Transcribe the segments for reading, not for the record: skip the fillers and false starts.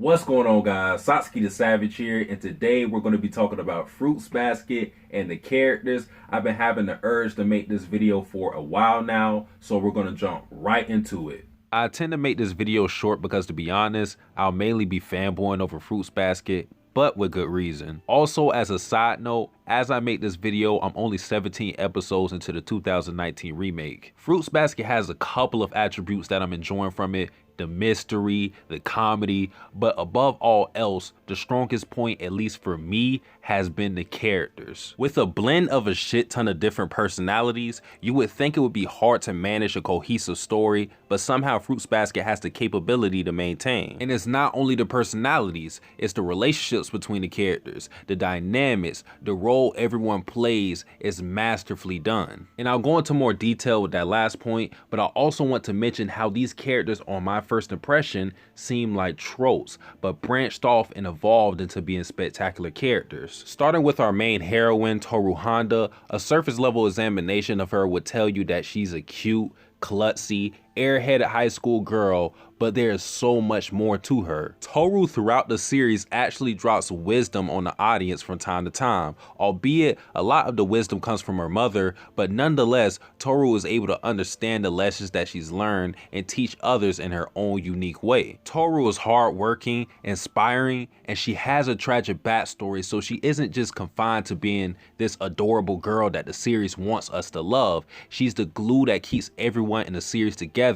What's going on, guys? Satsuki the Savage here, and today we're going to be talking about Fruits Basket and the characters. I've been having the urge to make this video for a while now, so we're going to jump right into it. I tend to make this video short because, to be honest, I'll mainly be fanboying over Fruits Basket, but with good reason. Also, as a side note, as I make this video, I'm only 17 episodes into the 2019 remake. Fruits Basket has a couple of attributes that I'm enjoying from it. The mystery, the comedy, but above all else, the strongest point, at least for me, has been the characters. With a blend of a shit ton of different personalities, you would think it would be hard to manage a cohesive story, but somehow Fruits Basket has the capability to maintain. And it's not only the personalities, it's the relationships between the characters, the dynamics, the role everyone plays is masterfully done. And I'll go into more detail with that last point, but I also want to mention how these characters on my first impression seemed like tropes, but branched off and evolved into being spectacular characters. Starting with our main heroine, Tohru, a surface level examination of her would tell you that she's a cute, klutzy, airheaded high school girl, but there is so much more to her. Tohru throughout the series actually drops wisdom on the audience from time to time, albeit a lot of the wisdom comes from her mother, but nonetheless, Tohru is able to understand the lessons that she's learned and teach others in her own unique way. Tohru is hardworking, inspiring, and she has a tragic backstory, so she isn't just confined to being this adorable girl that the series wants us to love. She's the glue that keeps everyone in the series together,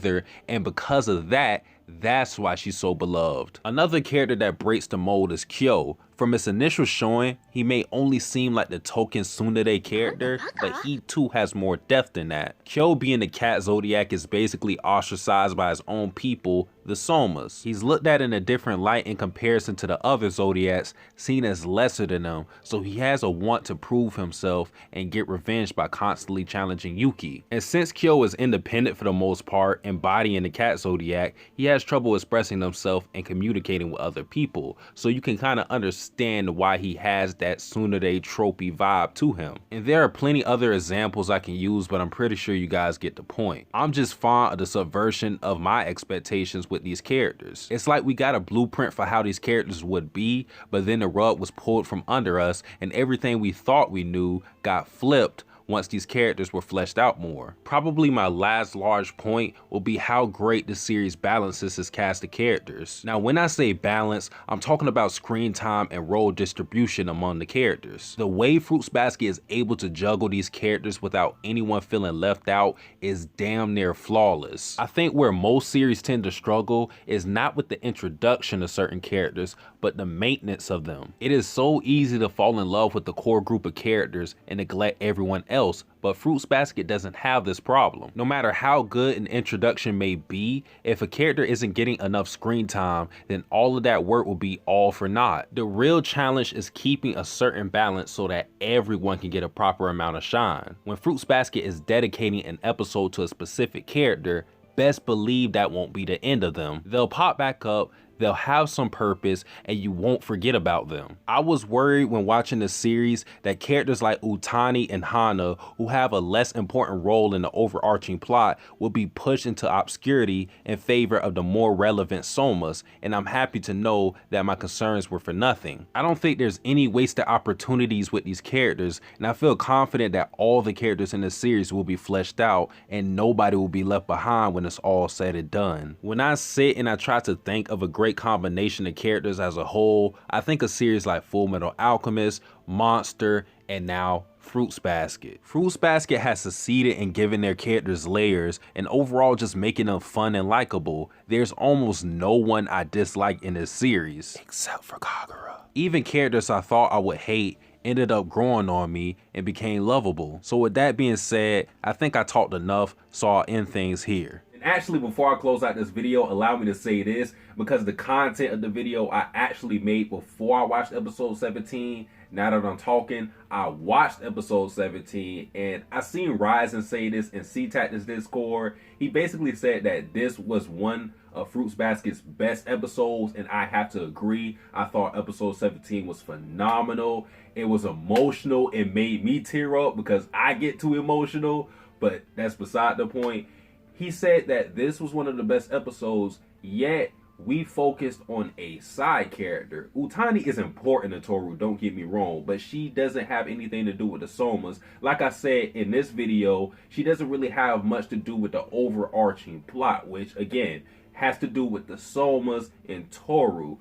and because of that, that's why she's so beloved. Another character that breaks the mold is Kyoko. From its initial showing, he may only seem like the token tsundere character, but he too has more depth than that. Kyoko, being the cat zodiac, is basically ostracized by his own people, the Somas. He's looked at in a different light in comparison to the other zodiacs, seen as lesser than them, so he has a want to prove himself and get revenge by constantly challenging Yuki. And since Kyoko is independent for the most part, embodying the cat zodiac, he has trouble expressing himself and communicating with other people, so you can kind of understand why he has that tsundere tropey vibe to him. And there are plenty other examples I can use, but I'm pretty sure you guys get the point. I'm just fond of the subversion of my expectations with these characters. It's like we got a blueprint for how these characters would be, but then the rug was pulled from under us and everything we thought we knew got flipped once these characters were fleshed out more. Probably my last large point will be how great the series balances its cast of characters. Now, when I say balance, I'm talking about screen time and role distribution among the characters. The way Fruits Basket is able to juggle these characters without anyone feeling left out is damn near flawless. I think where most series tend to struggle is not with the introduction of certain characters, but the maintenance of them. It is so easy to fall in love with the core group of characters and neglect everyone else, but Fruits Basket doesn't have this problem. No matter how good an introduction may be, if a character isn't getting enough screen time, then all of that work will be all for naught. The real challenge is keeping a certain balance so that everyone can get a proper amount of shine. When Fruits Basket is dedicating an episode to a specific character, best believe that won't be the end of them. They'll pop back up, they'll have some purpose, and you won't forget about them. I was worried when watching the series that characters like Uotani and Hana, who have a less important role in the overarching plot, will be pushed into obscurity in favor of the more relevant Somas, and I'm happy to know that my concerns were for nothing. I don't think there's any wasted opportunities with these characters, and I feel confident that all the characters in the series will be fleshed out and nobody will be left behind when it's all said and done. When I sit and I try to think of a great combination of characters as a whole, I think a series like Fullmetal Alchemist, Monster, and now Fruits Basket. Fruits Basket has succeeded in giving their characters layers and overall just making them fun and likable. There's almost no one I dislike in this series, except for Kagura. Even characters I thought I would hate ended up growing on me and became lovable. So with that being said, I think I talked enough, so I'll end things here. Actually, before I close out this video, allow me to say this, because the content of the video I actually made before I watched episode 17. Now that I'm talking, I watched episode 17 and I seen Ryzen say this in C-Tactics Discord. He basically said that this was one of Fruits Basket's best episodes, and I have to agree. I thought episode 17 was phenomenal. It was emotional. It made me tear up because I get too emotional, but that's beside the point. He said that this was one of the best episodes, yet we focused on a side character. Uotani is important to Tohru, don't get me wrong, but she doesn't have anything to do with the Somas. Like I said in this video, she doesn't really have much to do with the overarching plot, which again has to do with the Somas and Tohru.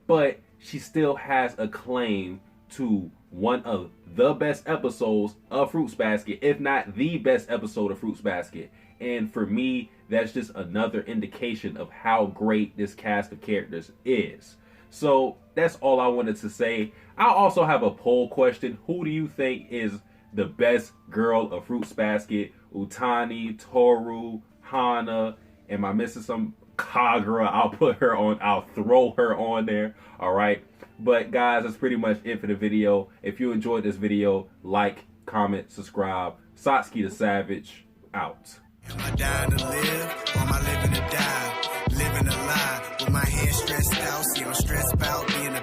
But she still has a claim to one of the best episodes of Fruits Basket, if not the best episode of Fruits Basket. And for me, that's just another indication of how great this cast of characters is. So that's all I wanted to say. I also have a poll question. Who do you think is the best girl of Fruits Basket? Uotani, Tohru, Hana? Am I missing some? Kagura? I'll put her on. I'll throw her on there. All right. But guys, that's pretty much it for the video. If you enjoyed this video, like, comment, subscribe. Satsuki the Savage, out. Am I dying to live, or am I living to die? Living a lie, with my hands stressed out. See, I'm stressed about being a